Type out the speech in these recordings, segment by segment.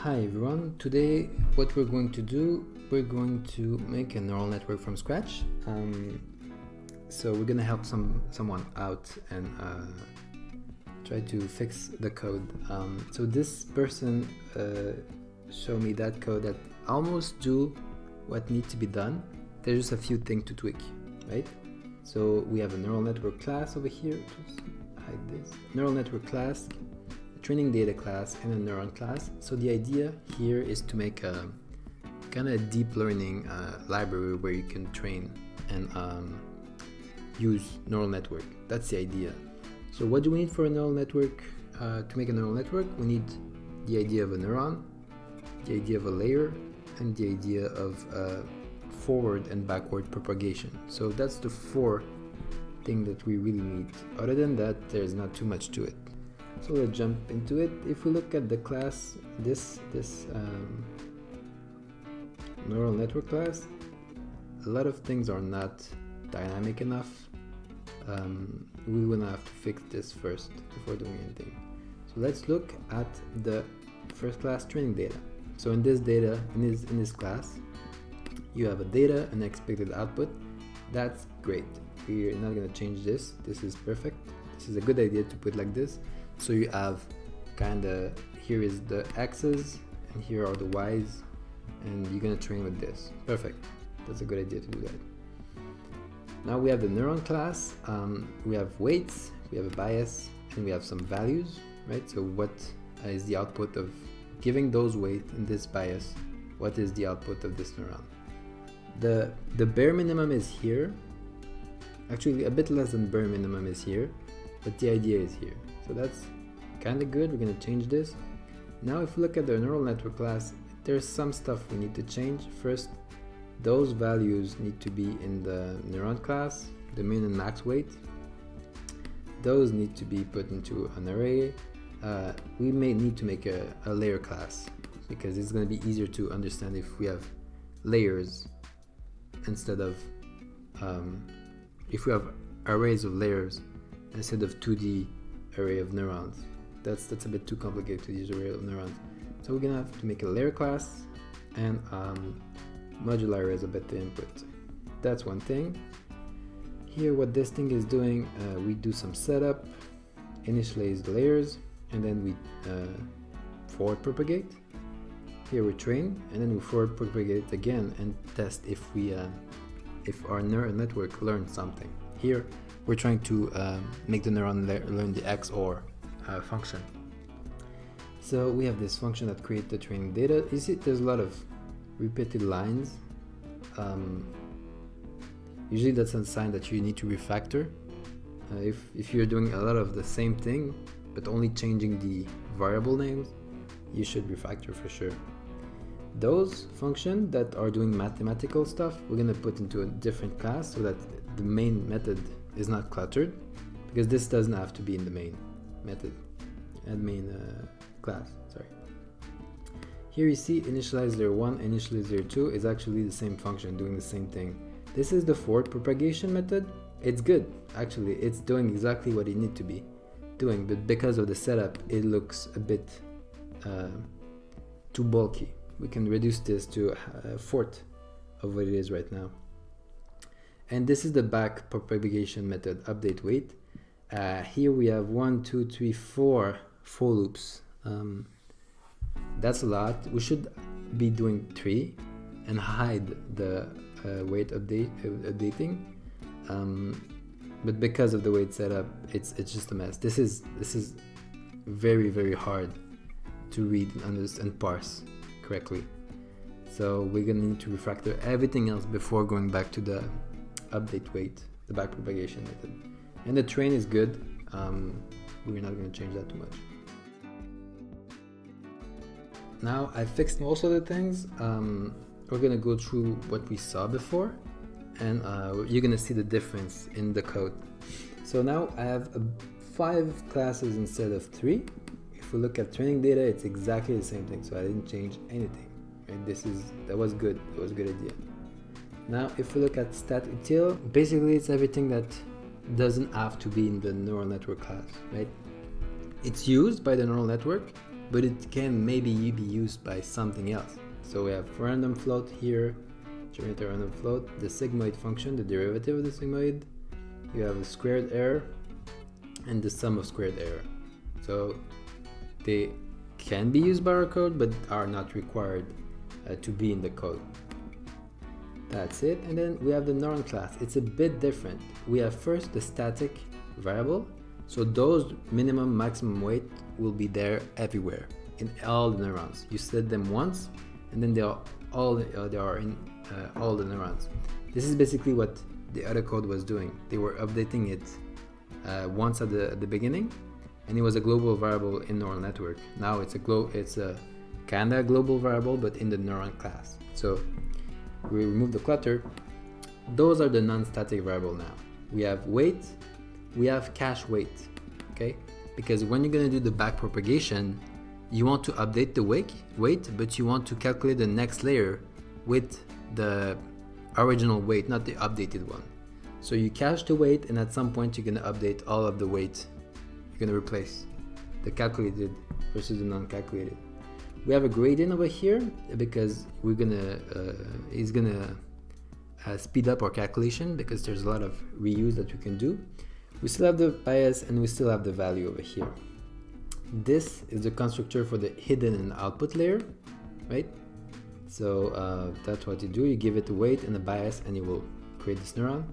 Hi everyone, today what we're going to do, we're going to make a neural network from scratch. So we're gonna help someone out and try to fix the code. So this person showed me that code that almost do what needs to be done. There's just a few things to tweak, right? So we have a neural network class over here. Just hide this. Neural network class, training data class, and a neuron class. So the idea here is to make a kind of deep learning library where you can train and use neural network. That's the idea. So what do we need for a neural network? To make a neural network, we need the idea of a neuron, the idea of a layer, and the idea of forward and backward propagation. So that's the four things that we really need. Other than that, there's not too much to it. So let's jump into it. If we look at the class, this neural network class, a lot of things are not dynamic enough. We will have to fix this first before doing anything. So let's look at the first class training data. So in this data, in this class, you have a data and expected output. That's great. We're not going to change this. This is perfect. This is a good idea to put like this. So you have kind of, here is the x's and here are the y's, and you're going to train with this. Perfect. That's a good idea to do that. Now we have the neuron class. We have weights, we have a bias, and we have some values, right? So what is the output of giving those weight and this bias? What is the output of this neuron? The bare minimum is here. Actually, a bit less than bare minimum is here, but the idea is here. So that's kind of good. We're going to change this. Now if we look at the neural network class, there's some stuff we need to change. First, those values need to be in the neuron class, the min and max weight. Those need to be put into an array. We may need to make a layer class because it's going to be easier to understand if we have layers instead of if we have arrays of layers instead of 2D array of neurons. That's a bit too complicated to use array of neurons. So we're gonna have to make a layer class and modular as a beta input. That's one thing. Here what this thing is doing, we do some setup, initialize the layers, and then we forward propagate. Here we train, and then we forward propagate again and test if our neural network learns something. Here we're trying to make the neuron learn the XOR function. So we have this function that creates the training data. You see there's a lot of repeated lines. Usually that's a sign that you need to refactor. If you're doing a lot of the same thing but only changing the variable names, you should refactor for sure. Those functions that are doing mathematical stuff, we're going to put into a different class so that the main method is not cluttered, because this doesn't have to be in the main method and main class. Sorry. Here you see initialize layer 1, initialize layer 2 is actually the same function doing the same thing. This is the forward propagation method. It's good, actually. It's doing exactly what it needs to be doing, but because of the setup, it looks a bit too bulky. We can reduce this to a fourth of what it is right now. And this is the backpropagation method, update weight. Here we have 1, 2, 3, 4 for loops. That's a lot. We should be doing 3 and hide the weight updating. But because of the weight setup, it's just a mess. This is very, very hard to read and understand and parse correctly. So we're gonna need to refactor everything else before going back to the update weight, the backpropagation method. And the train is good. We're not going to change that too much. Now I fixed most of the things. We're going to go through what we saw before, and you're going to see the difference in the code. So now I have 5 classes instead of 3. If we look at training data, it's exactly the same thing. So I didn't change anything. Right? That was good. That was a good idea. Now, if we look at stat-util, basically it's everything that doesn't have to be in the neural network class, right? It's used by the neural network, but it can maybe be used by something else. So we have random float here, generate a random float, the sigmoid function, the derivative of the sigmoid, you have a squared error, and the sum of squared error. So they can be used by our code, but are not required to be in the code. That's it. And then we have the neuron class. It's a bit different. We have first the static variable. So those minimum, maximum weight will be there everywhere in all the neurons. You set them once, and then they are in all the neurons. This is basically what the other code was doing. They were updating it once at the beginning, and it was a global variable in neural network. Now it's a kinda global variable, but in the neuron class. So we remove the clutter. Those are the non-static variable now. We have weight, we have cache weight, okay? Because when you're gonna do the backpropagation, you want to update the weight, but you want to calculate the next layer with the original weight, not the updated one. So you cache the weight, and at some point you're gonna update all of the weight. You're gonna replace the calculated versus the non-calculated. We have a gradient over here because we're gonna it's gonna speed up our calculation because there's a lot of reuse that we can do. We still have the bias, and we still have the value over here. This is the constructor for the hidden and output layer, right? So that's what you do. You give it a weight and a bias, and it will create this neuron.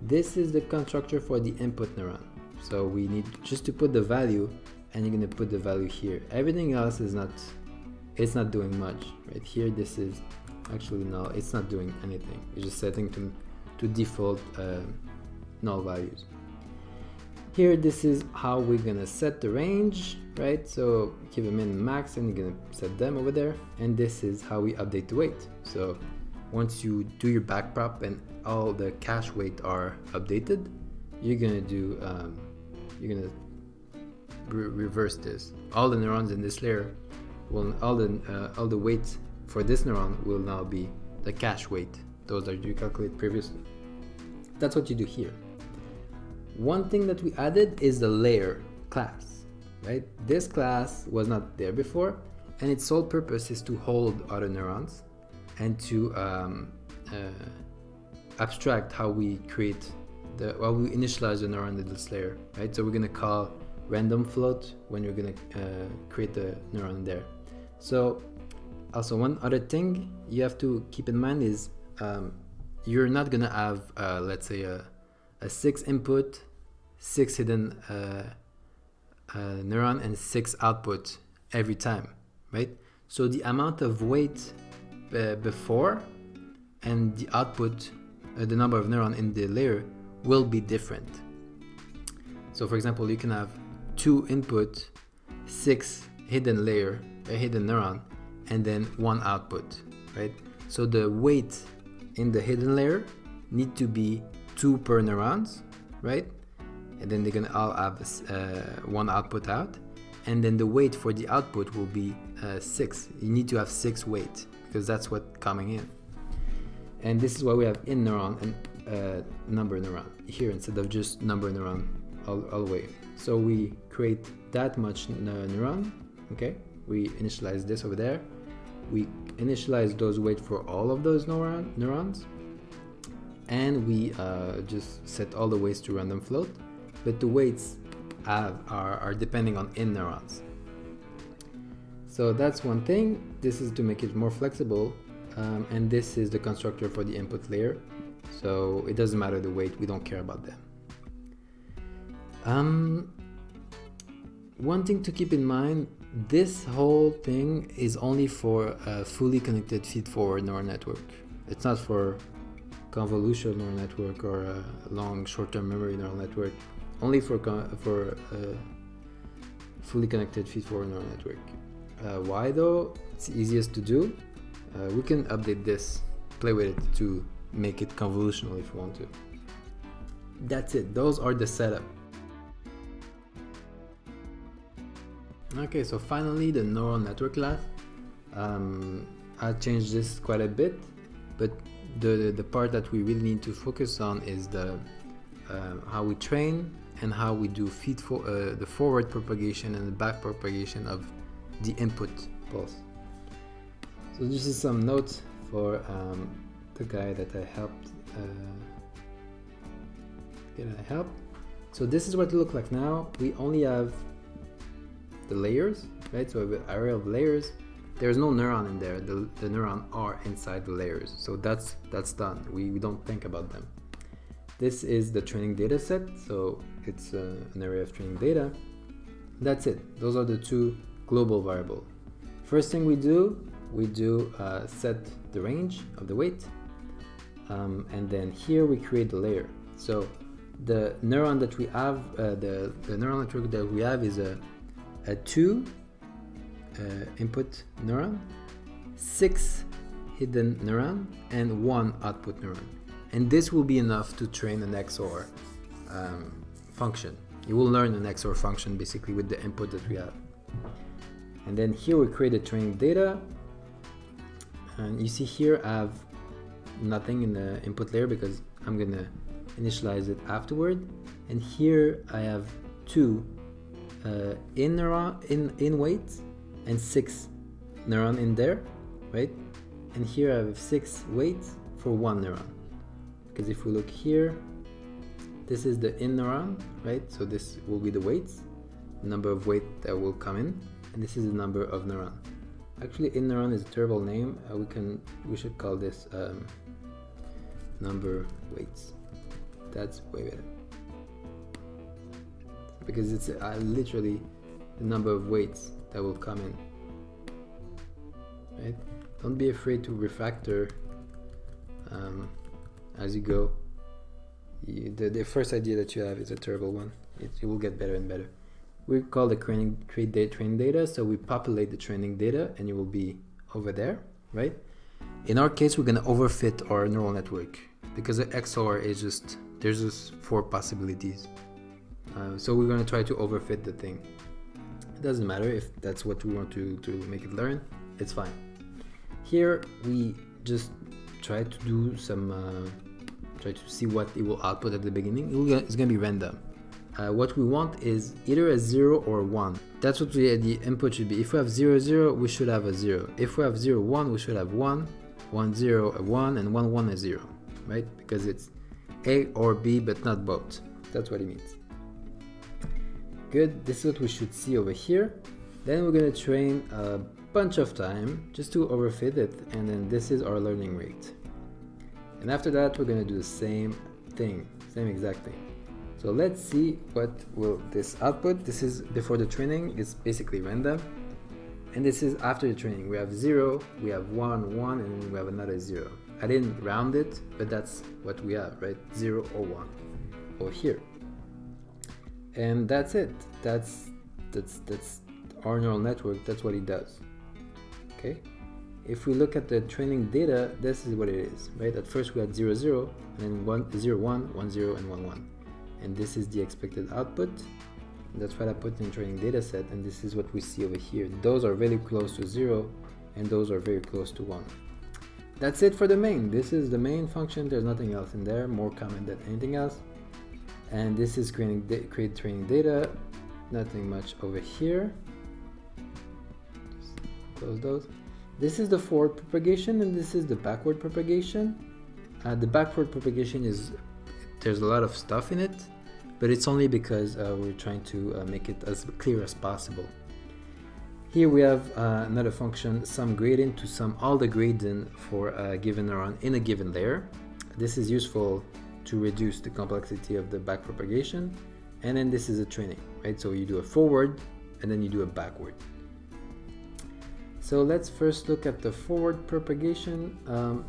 This is the constructor for the input neuron. So we need just to put the value, and you're gonna put the value here. Everything else is it's not doing much right here. This is actually null. It's not doing anything. It's just setting to default null values. Here, this is how we're gonna set the range, right? So give a min and max, and you're gonna set them over there. And this is how we update the weight. So once you do your backprop and all the cache weight are updated, you're gonna do reverse this. All the neurons in this layer all the weights for this neuron will now be the cache weight, those that you calculated previously. That's what you do here. One thing that we added is the layer class, right? This class was not there before, and its sole purpose is to hold other neurons and to abstract how we create we initialize the neuron in this layer, right? So we're gonna call random float when you're gonna create the neuron there. So also one other thing you have to keep in mind is you're not gonna have let's say a 6 input, 6 hidden neuron and 6 output every time, right? So the amount of weight before and the output, the number of neuron in the layer will be different. So for example, you can have 2 input, 6 hidden layer, a hidden neuron, and then 1 output, right? So the weight in the hidden layer need to be 2 per neurons, right? And then they're gonna all have 1 output out, and then the weight for the output will be 6. You need to have 6 weight because that's what's coming in. And this is why we have in neuron and number neuron here instead of just number neuron all the way. So we create that much neuron, okay? We initialize this over there. We initialize those weight for all of those neurons, and we just set all the weights to random float, but the weights are depending on in neurons. So that's one thing. This is to make it more flexible, and this is the constructor for the input layer. So it doesn't matter the weight, we don't care about them. One thing to keep in mind, this whole thing is only for a fully connected feed-forward neural network. It's not for convolutional neural network or a long short-term memory neural network. Only for fully connected feed-forward neural network. Why though? It's easiest to do. We can update this, play with it to make it convolutional if you want to. That's it. Those are the setup. Okay, so finally the neural network class. I changed this quite a bit, but the part that we really need to focus on is the how we train and how we do the forward propagation and the back propagation of the input pulse. So this is some notes for the guy that I helped get a help. So this is what it looks like now. We only have the layers, right? So with array of layers, there's no neuron in there. The neuron are inside the layers. So that's done. We don't think about them. This is the training data set. So it's an array of training data. That's it. Those are the two global variables. First thing we do set the range of the weight. And then here we create the layer. So the neuron that we have, the neural network that we have is a 2 input neuron, 6 hidden neuron, and 1 output neuron. And this will be enough to train an XOR function. You will learn an XOR function basically with the input that we have. And then here we create a training data. And you see here I have nothing in the input layer because I'm gonna initialize it afterward. And here I have 2 in neuron in weights and 6 neuron in there, right? And here I have 6 weights for 1 neuron. Because if we look here, this is the in neuron, right? So this will be the weights, the number of weight that will come in, and this is the number of neuron. Actually, in neuron is a terrible name. We should call this number weights. That's way better because it's literally the number of weights that will come in, right? Don't be afraid to refactor as you go. The first idea that you have is a terrible one. It will get better and better. We call the create training data, so we populate the training data and it will be over there, right? In our case, we're going to overfit our neural network because the XOR is there's just 4 possibilities. So we're going to try to overfit the thing. It doesn't matter if that's what we want to make it learn, it's fine. Here we just try to do some, try to see what it will output at the beginning. It's going to be random. What we want is either a 0 or a 1. That's what the input should be. If we have 0, 0, we should have a 0. If we have 0, 1, we should have 1, 1, 0, a 1, and 1, 1, a 0, right? Because it's A or B, but not both. That's what it means. Good, this is what we should see over here. Then we're going to train a bunch of time just to overfit it, and then this is our learning rate. And after that, we're going to do the same thing, same exact thing. So let's see what will this output. This is before the training, it's basically random. And this is after the training. We have 0, we have 1, 1, and then we have another 0. I didn't round it, but that's what we have, right? 0 or 1 over here. And that's it. That's our neural network. That's what it does. Okay. If we look at the training data, this is what it is, right? At first we had 0, 0, and then 0, 1, 1, 0, and 1, 1. And this is the expected output. That's what I put in training data set, and this is what we see over here. Those are very close to 0, and those are very close to 1. That's it for the main. This is the main function. There's nothing else in there, more common than anything else. And this is create training data. Nothing much over here. Just close those. This is the forward propagation, and this is the backward propagation. The backward propagation there's a lot of stuff in it, but it's only because we're trying to make it as clear as possible. Here we have another function, sum gradient, to sum all the gradient for a given neuron in a given layer. This is useful to reduce the complexity of the backpropagation. And then this is a training, right? So you do a forward and then you do a backward. So let's first look at the forward propagation.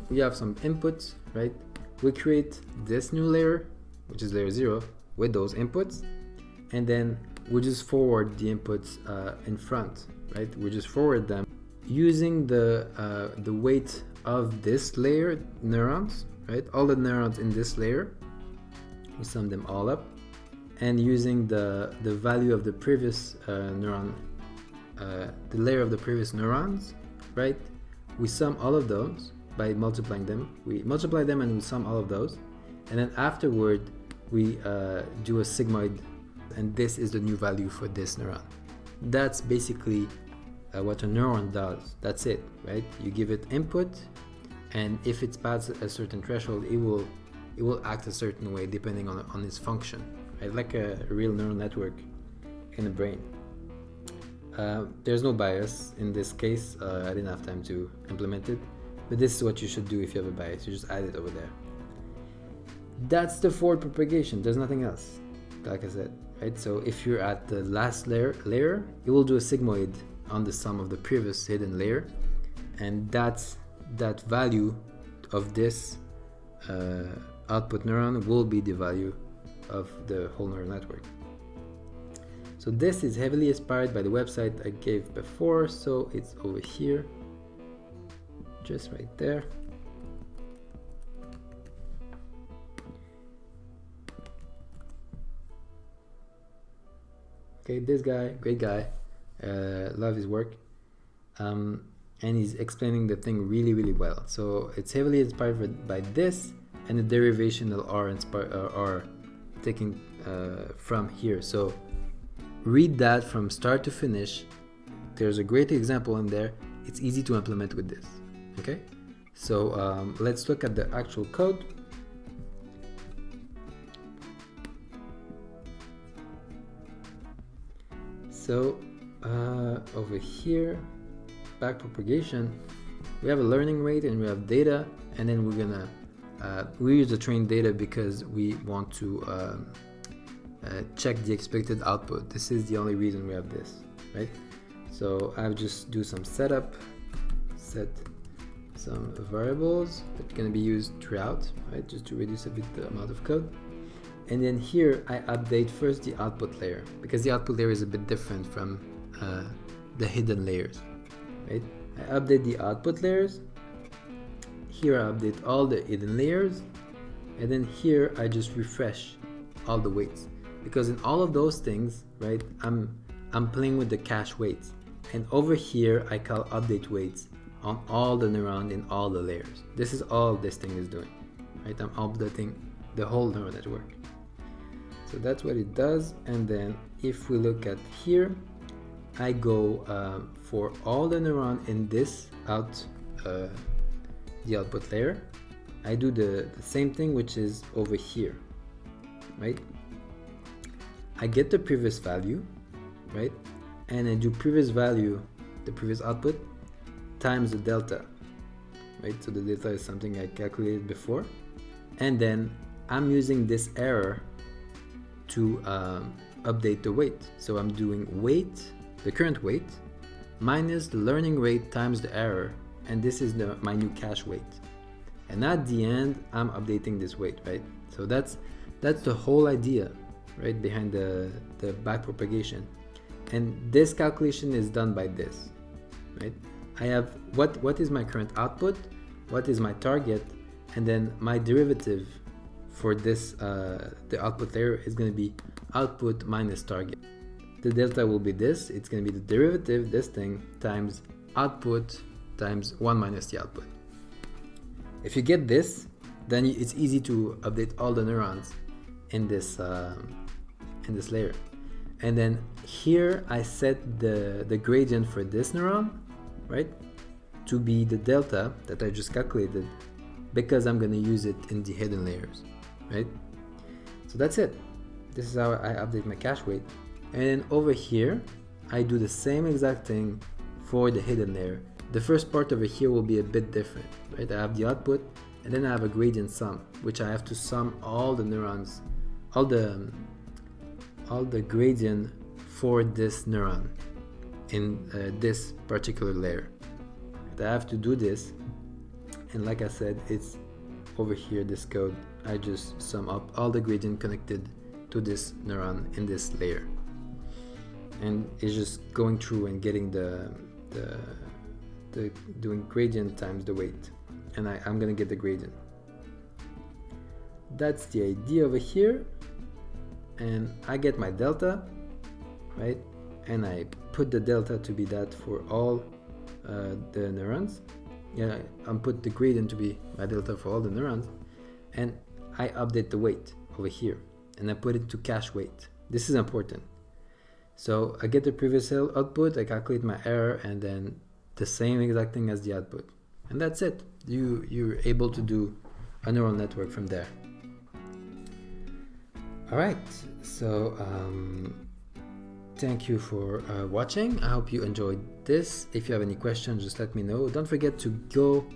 We have some inputs, right? We create this new layer, which is layer 0, with those inputs, and then we just forward the inputs in front, right? We just forward them using the weight of this layer neurons, right? All the neurons in this layer, we sum them all up, and using the value of the previous neuron, the layer of the previous neurons, right? We sum all of those by multiplying them. We multiply them and we sum all of those, and then afterward we do a sigmoid, and this is the new value for this neuron. That's basically what a neuron does. That's it, right? You give it input, and if it's past a certain threshold, it will act a certain way depending on its function, right? Like a real neural network in the brain. There's no bias in this case. I didn't have time to implement it, but this is what you should do if you have a bias. You just add it over there. That's the forward propagation. There's nothing else, like I said, right? So if you're at the last layer, you will do a sigmoid on the sum of the previous hidden layer, and that value of this output neuron will be the value of the whole neural network. So this is heavily inspired by the website I gave before, so it's over here, just right there. Okay, this guy, great guy, love his work, and he's explaining the thing really, really well. So it's heavily inspired by this and the derivation that are taken from here. So read that from start to finish. There's a great example in there. It's easy to implement with this. Okay, so let's look at the actual code. So over here, backpropagation, we have a learning rate and we have data, and then we're gonna we use the trained data because we want to check the expected output. This is the only reason we have this, right? So I'll just do some setup, set some variables that are going to be used throughout, right? Just to reduce a bit the amount of code. And then here I update first the output layer, because the output layer is a bit different from the hidden layers, right? I update the output layers. Here I update all the hidden layers, and then here I just refresh all the weights, because in all of those things, right, I'm playing with the cache weights, and over here I call update weights on all the neuron in all the layers. This is all this thing is doing, right? I'm updating the whole neural network. So that's what it does. And then if we look at here, I go for all the neuron in this the output layer. I do the same thing, which is over here, right? I get the previous value, right? And I do previous value, the previous output, times the delta, right? So the delta is something I calculated before. And then I'm using this error to update the weight. So I'm doing weight, the current weight, minus the learning rate times the error, and this is my new cache weight. And at the end, I'm updating this weight, right? So that's the whole idea, right, behind the backpropagation. And this calculation is done by this, right? I have what is my current output, what is my target, and then my derivative for this the output layer is going to be output minus target. The delta will be this. It's going to be the derivative, this thing, times output times 1 minus the output. If you get this, then it's easy to update all the neurons in this layer. And then here I set the gradient for this neuron, right, to be the delta that I just calculated, because I'm going to use it in the hidden layers, right? So that's it. This is how I update my cache weight. And then over here I do the same exact thing for the hidden layer. The first part over here will be a bit different, right? I have the output, and then I have a gradient sum, which I have to sum all the neurons, all the gradient for this neuron in this particular layer. I have to do this, and like I said, it's over here, this code. I just sum up all the gradient connected to this neuron in this layer, and it's just going through and getting the doing gradient times the weight, and I'm gonna get the gradient. That's the idea over here. And I get my delta, right? And I put the delta to be that for all the neurons. Yeah, I put the gradient to be my delta for all the neurons, and I update the weight over here, and I put it to cache weight. This is important. So I get the previous output, I calculate my error, and then the same exact thing as the output. And that's it. You're able to do a neural network from there. All right, so thank you for watching. I hope you enjoyed this. If you have any questions, just let me know. Don't forget to go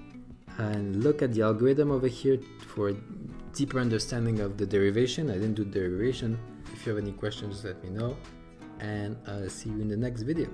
and look at the algorithm over here for a deeper understanding of the derivation. I didn't do derivation. If you have any questions, just let me know, and I'll see you in the next video.